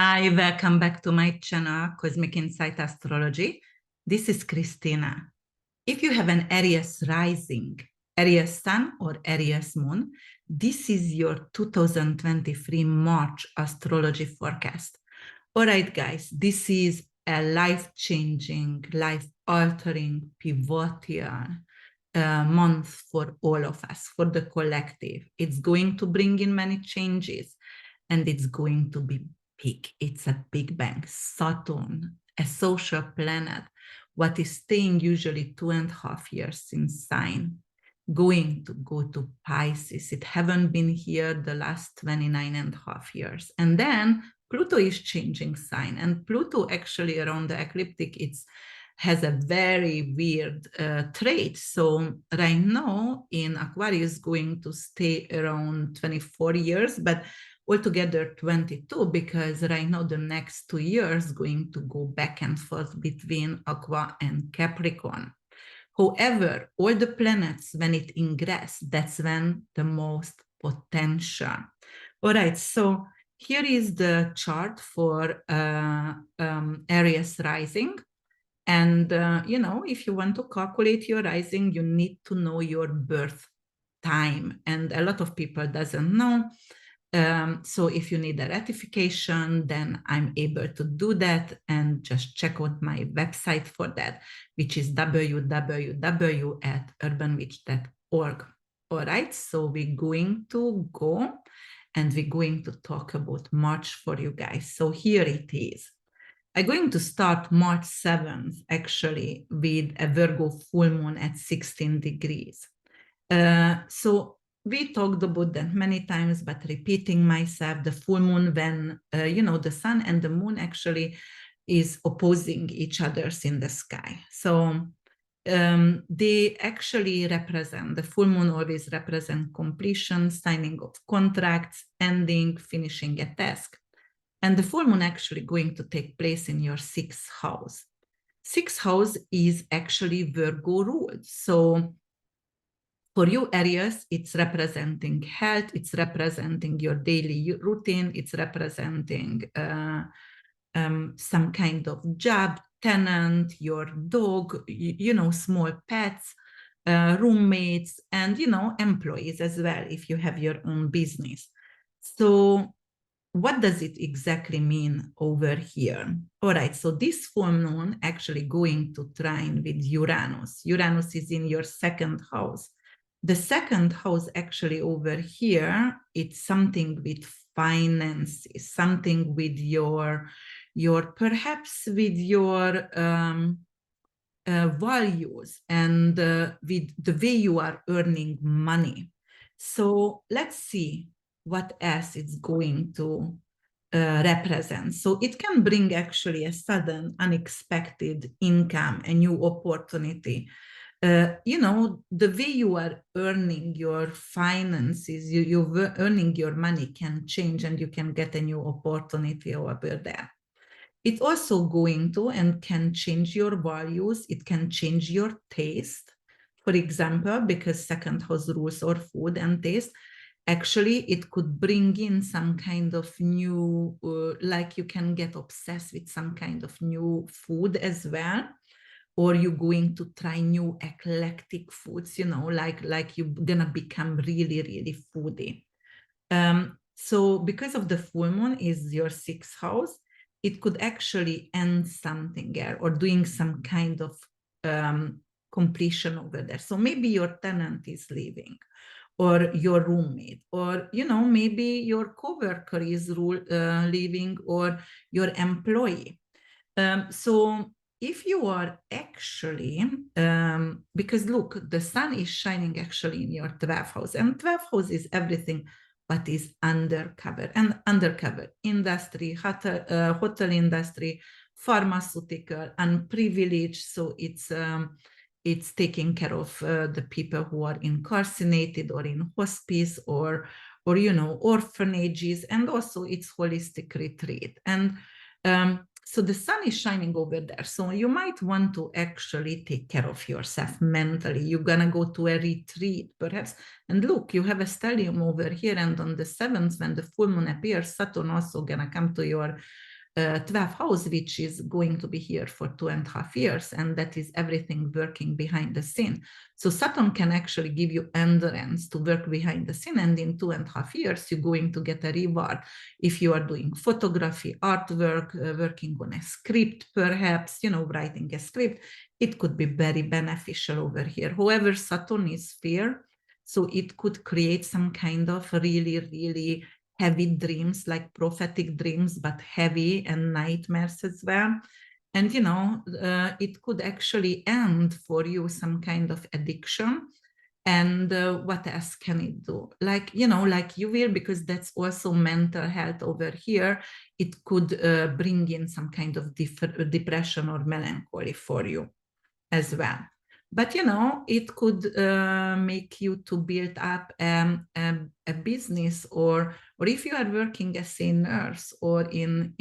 Hi, welcome back to my channel, Cosmic Insight Astrology. This is Christina. If you have an Aries rising, Aries sun or Aries moon, this is your 2023 March astrology forecast. All right, guys, this is a life-changing, life-altering, pivotal month for all of us, for the collective. It's going to bring in many changes, and it's going to be big. It's a big bang. Saturn, a social planet, what is staying usually 2.5 years in sign, going to go to Pisces. It haven't been here the last 29.5 years. And then Pluto is changing sign. And Pluto actually around the ecliptic, has a very weird trait. So right now in Aquarius going to stay around 24 years, but altogether 22, because right now the next 2 years going to go back and forth between Aqua and Capricorn. However, all the planets, when it ingress, that's when the most potential. All right, so here is the chart for Aries rising. And, if you want to calculate your rising, you need to know your birth time. And a lot of people doesn't know. So if you need a ratification, then I'm able to do that, and just check out my website for that, which is www.urbanwitch.org. All right, so we're going to go and we're going to talk about March for you guys. So here it is. I'm going to start March 7th, actually, with a Virgo full moon at 16 degrees. So we talked about that many times, but repeating myself, the full moon when, the sun and the moon actually is opposing each other in the sky. So they actually represent, the full moon always represent completion, signing of contracts, ending, finishing a task. And the full moon actually going to take place in your 6th house. 6th house is actually Virgo ruled. So for you, Aries, it's representing health, it's representing your daily routine, it's representing some kind of job, tenant, your dog, small pets, roommates, and, employees as well, if you have your own business. So what does it exactly mean over here? All right, so this full moon actually going to trine with Uranus. Uranus is in your 2nd house. The 2nd house actually over here, it's something with finances, something with your perhaps with your values and with the way you are earning money. So let's see what else it's going to represent. So it can bring actually a sudden, unexpected income, a new opportunity. The way you are earning your finances, you're earning your money can change, and you can get a new opportunity over there. It's also going to and can change your values. It can change your taste. For example, because 2nd house rules or food and taste, actually it could bring in some kind of new, like you can get obsessed with some kind of new food as well, or you're going to try new eclectic foods, like you're gonna become really, really foodie. So because of the full moon is your 6th house, it could actually end something there or doing some kind of completion over there. So maybe your tenant is leaving, or your roommate, or maybe your coworker is leaving, or your employee. So if you are actually, because look, the sun is shining actually in your 12th house, and 12th house is everything but is undercover, and undercover industry, hotel industry, pharmaceutical, unprivileged. So it's taking care of the people who are incarcerated or in hospice, or orphanages, and also it's holistic retreat. And So the sun is shining over there. So you might want to actually take care of yourself mentally. You're going to go to a retreat, perhaps. And look, you have a stellium over here. And on the 7th, when the full moon appears, Saturn also going to come to your 12th house, which is going to be here for 2.5 years. And that is everything working behind the scene. So Saturn can actually give you endurance to work behind the scene. And in 2.5 years, you're going to get a reward. If you are doing photography, artwork, working on a script, perhaps, writing a script, it could be very beneficial over here. However, Saturn is fear. So it could create some kind of really, really heavy dreams, like prophetic dreams, but heavy, and nightmares as well. And, it could actually end for you some kind of addiction. And what else can it do? Like you will, because that's also mental health over here. It could bring in some kind of depression or melancholy for you as well. But it could make you to build up a business, or if you are working as a nurse or in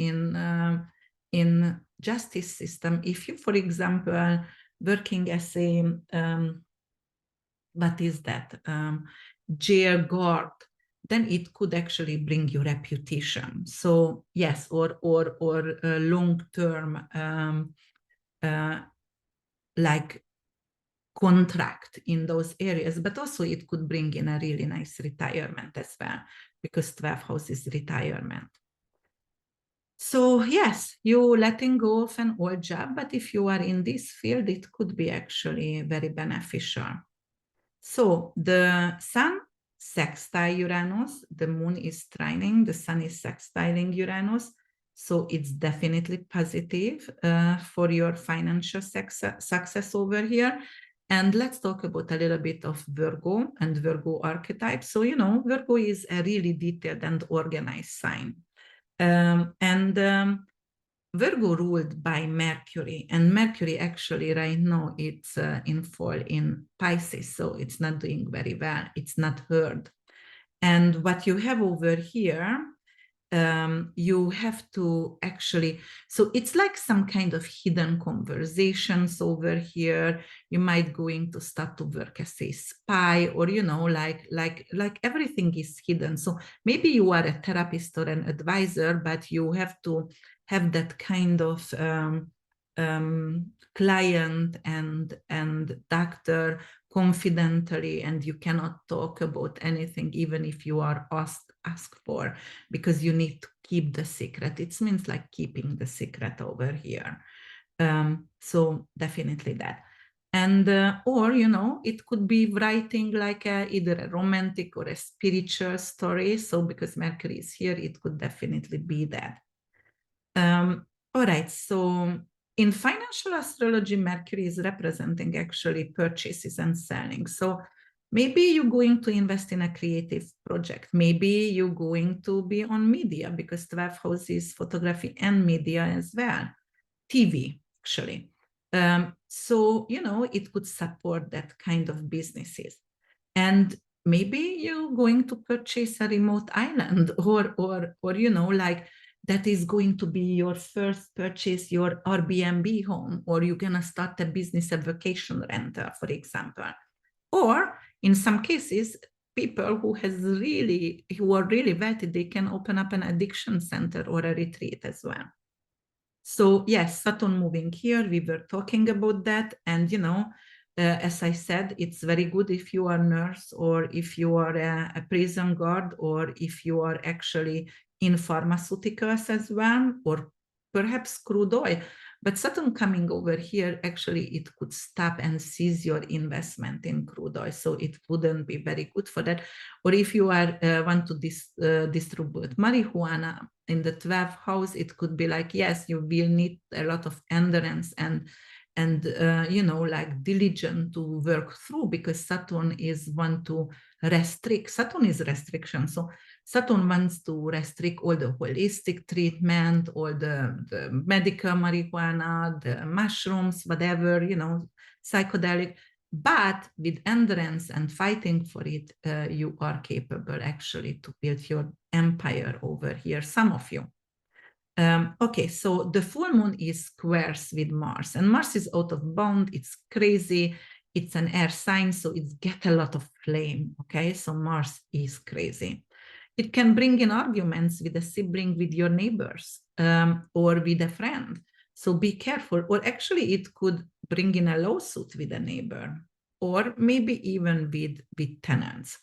justice system. If you, for example, working as a what is that jail guard, then it could actually bring you reputation. So yes, or long term like contract in those areas, but also it could bring in a really nice retirement as well, because 12th house is retirement. So yes, you letting go of an old job, but if you are in this field, it could be actually very beneficial. So the sun sextile Uranus, the moon is trining, the sun is sextiling Uranus. So it's definitely positive for your financial success over here. And let's talk about a little bit of Virgo and Virgo archetype. So, Virgo is a really detailed and organized sign. Virgo ruled by Mercury, and Mercury actually right now it's in fall in Pisces, so it's not doing very well. It's not heard. And what you have over here, you have to actually, so it's like some kind of hidden conversations over here. You might going to start to work as a spy, or like everything is hidden. So maybe you are a therapist or an advisor, but you have to have that kind of client and doctor confidentially, and you cannot talk about anything, even if you are asked for, because you need to keep the secret. It means like keeping the secret over here. So definitely that. And or it could be writing like either a romantic or a spiritual story. So because Mercury is here, it could definitely be that. All right, so in financial astrology, Mercury is representing actually purchases and selling. So maybe you're going to invest in a creative project. Maybe you're going to be on media, because 12th house is photography and media as well. TV, actually. So, it could support that kind of businesses. And maybe you're going to purchase a remote island, or like that is going to be your first purchase, your Airbnb home, or you're going to start a business, a vacation rental, for example. Or in some cases, people who are really wealthy, they can open up an addiction center or a retreat as well. So yes, Saturn moving here, we were talking about that. And, as I said, it's very good if you are a nurse, or if you are a prison guard, or if you are actually in pharmaceuticals as well, or perhaps crude oil. But Saturn coming over here, actually, it could stop and seize your investment in crude oil. So it wouldn't be very good for that. Or if you are want to distribute marijuana in the 12th house, it could be like, yes, you will need a lot of endurance and like diligent to work through, because Saturn is want to restrict. Saturn is restriction. So Saturn wants to restrict all the holistic treatment, all the medical marijuana, the mushrooms, whatever, psychedelic. But with endurance and fighting for it, you are capable actually to build your empire over here, some of you. Okay, so the full moon is squares with Mars, and Mars is out of bound. It's crazy. It's an air sign, so it's get a lot of flame. Okay, so Mars is crazy. It can bring in arguments with a sibling, with your neighbors, or with a friend. So be careful. Or actually, it could bring in a lawsuit with a neighbor, or maybe even with tenants.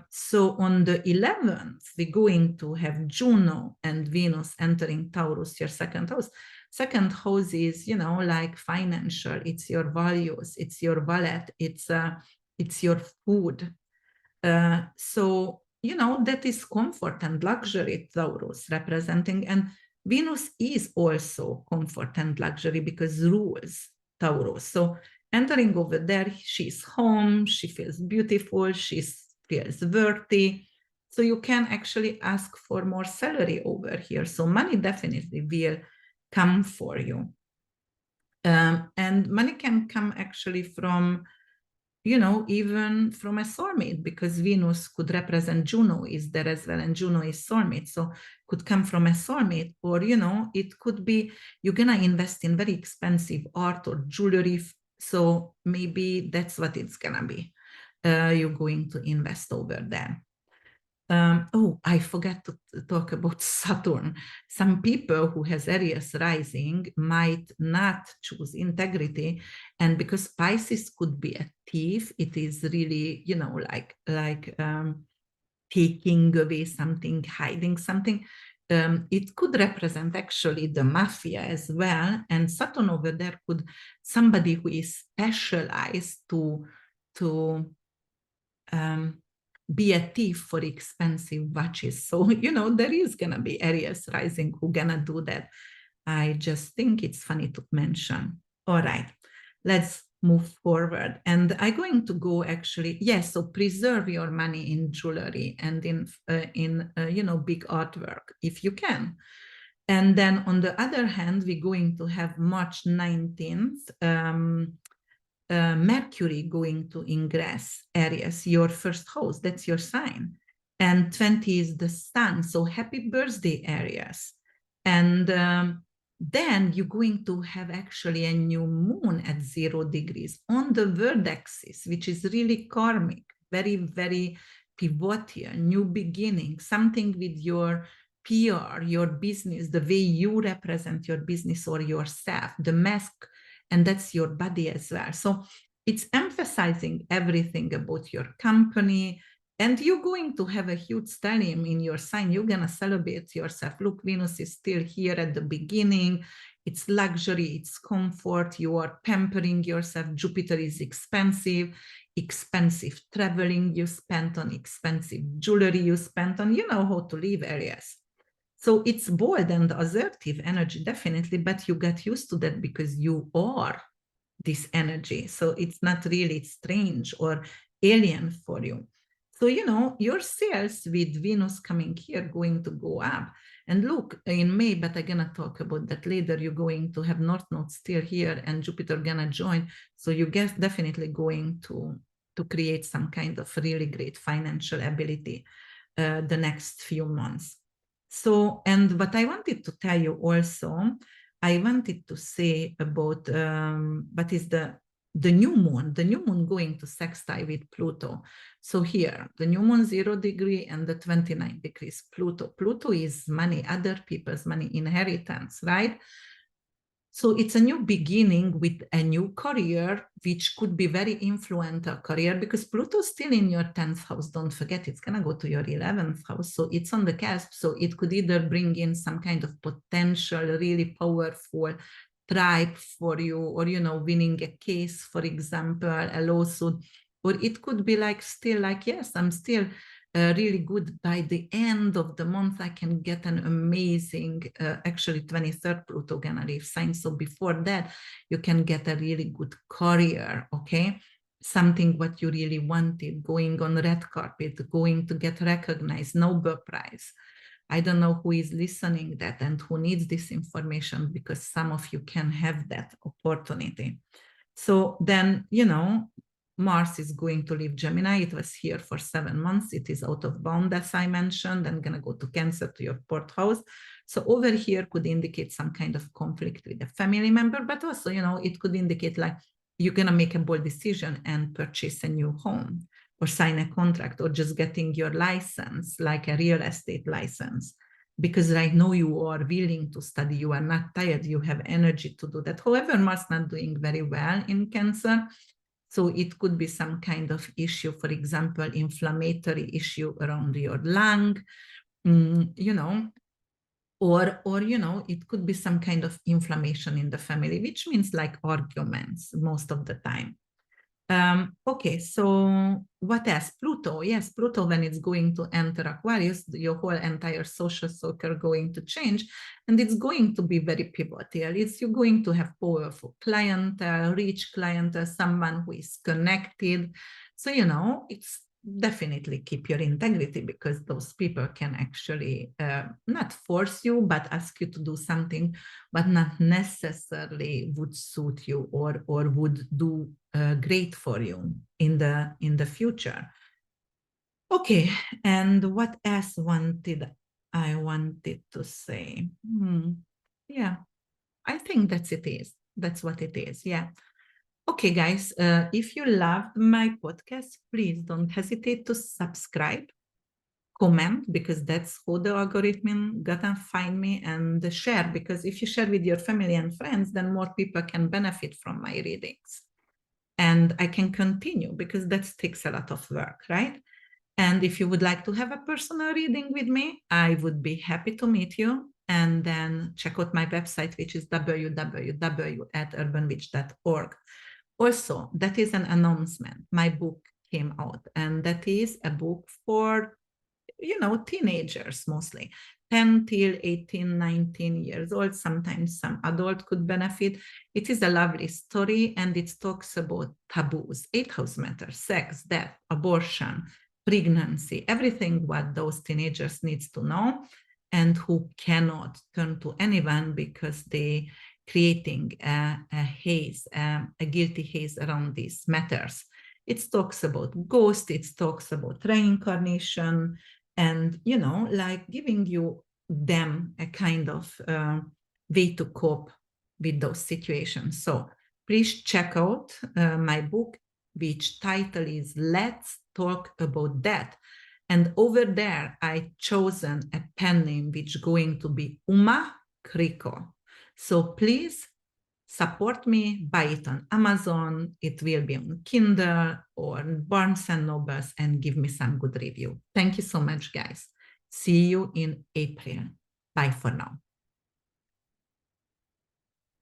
So on the 11th, we're going to have Juno and Venus entering Taurus, your second house. Second house is, like financial. It's your values. It's your wallet. It's your food. So, that is comfort and luxury, Taurus representing. And Venus is also comfort and luxury because rules Taurus. So entering over there, she's home, she feels beautiful, she feels worthy. So you can actually ask for more salary over here. So money definitely will come for you. And money can come actually from even from a soulmate, because Venus could represent Juno is there as well, and Juno is soulmate. So could come from a soulmate, or, it could be you're going to invest in very expensive art or jewelry. So maybe that's what it's going to be. You're going to invest over there. I forgot to talk about Saturn. Some people who has Aries rising might not choose integrity, and because Pisces could be a thief, it is really, like taking away something, hiding something. It could represent actually the mafia as well, and Saturn over there could somebody who is specialized to be a thief for expensive watches. So, there is going to be Aries rising who going to do that. I just think it's funny to mention. All right, let's move forward. And I'm going to go actually, yes, so preserve your money in jewelry and in big artwork if you can. And then on the other hand, we're going to have March 19th, Mercury going to ingress Aries, your first house, that's your sign. And 20 is the sun. So happy birthday, Aries. And then you're going to have actually a new moon at 0 degrees on the world axis, which is really karmic, very, very pivotal, new beginning, something with your PR, your business, the way you represent your business or yourself, the mask, and that's your body as well. So it's emphasizing everything about your company, and you're going to have a huge stellium in your sign. You're going to celebrate yourself. Look, Venus is still here at the beginning. It's luxury, it's comfort. You are pampering yourself. Jupiter is expensive traveling you spent on, expensive jewelry you spent on. You know how to live, Aries. So it's bold and assertive energy, definitely, but you get used to that because you are this energy. So it's not really strange or alien for you. So, your sales with Venus coming here going to go up. And look, in May, but I'm going to talk about that later, you're going to have North Node still here and Jupiter going to join. So you get definitely going to create some kind of really great financial ability the next few months. So, and what I wanted to tell you also, I wanted to say about what is the new moon going to sextile with Pluto. So here, the new moon 0 degree and the 29 degrees Pluto. Pluto is money, other people's money, inheritance, right? So it's a new beginning with a new career, which could be very influential career, because Pluto's still in your 10th house. Don't forget, it's going to go to your 11th house. So it's on the cusp. So it could either bring in some kind of potential, really powerful tribe for you, or, winning a case, for example, a lawsuit. Or it could be like still like, yes, I'm still really good. By the end of the month, I can get an amazing, actually 23rd Pluto gonna leave sign. So before that, you can get a really good career, okay? Something what you really wanted, going on red carpet, going to get recognized, Nobel Prize. I don't know who is listening that and who needs this information, because some of you can have that opportunity. So then, Mars is going to leave Gemini. It was here for 7 months. It is out of bound, as I mentioned, and going to go to Cancer, to your fourth house. So over here could indicate some kind of conflict with a family member, but also, it could indicate like you're going to make a bold decision and purchase a new home or sign a contract or just getting your license, like a real estate license. Because right now you are willing to study, you are not tired, you have energy to do that. However, Mars not doing very well in Cancer. So it could be some kind of issue, for example, inflammatory issue around your lung, or it could be some kind of inflammation in the family, which means like arguments most of the time. Okay, so what else? Pluto. Yes, Pluto, when it's going to enter Aquarius, your whole entire social circle going to change, and it's going to be very pivotal. You're going to have powerful clientele, rich clientele, someone who is connected. So, it's definitely keep your integrity, because those people can actually not force you, but ask you to do something, but not necessarily would suit you or would do great for you in the future. Okay, and what else I wanted to say? Yeah, I think that's what it is. Yeah. Okay, guys, if you loved my podcast, please don't hesitate to subscribe, comment, because that's how the algorithm gonna find me, and share, because if you share with your family and friends, then more people can benefit from my readings. And I can continue, because that takes a lot of work, right? And if you would like to have a personal reading with me, I would be happy to meet you. And then check out my website, which is www.urbanwitch.org. Also, that is an announcement. My book came out, and that is a book for, teenagers mostly, 10 till 18, 19 years old. Sometimes some adult could benefit. It is a lovely story, and it talks about taboos, 8 house matters, sex, death, abortion, pregnancy, everything what those teenagers needs to know, and who cannot turn to anyone because they creating a haze, a guilty haze around these matters. It talks about ghosts, it talks about reincarnation, and, like giving you them a kind of way to cope with those situations. So please check out my book, which title is Let's Talk About That. And over there, I chosen a pen name which going to be Uma Kriko. So please support me, buy it on Amazon. It will be on Kindle or Barnes and Nobles, and give me some good review. Thank you so much, guys. See you in April. Bye for now.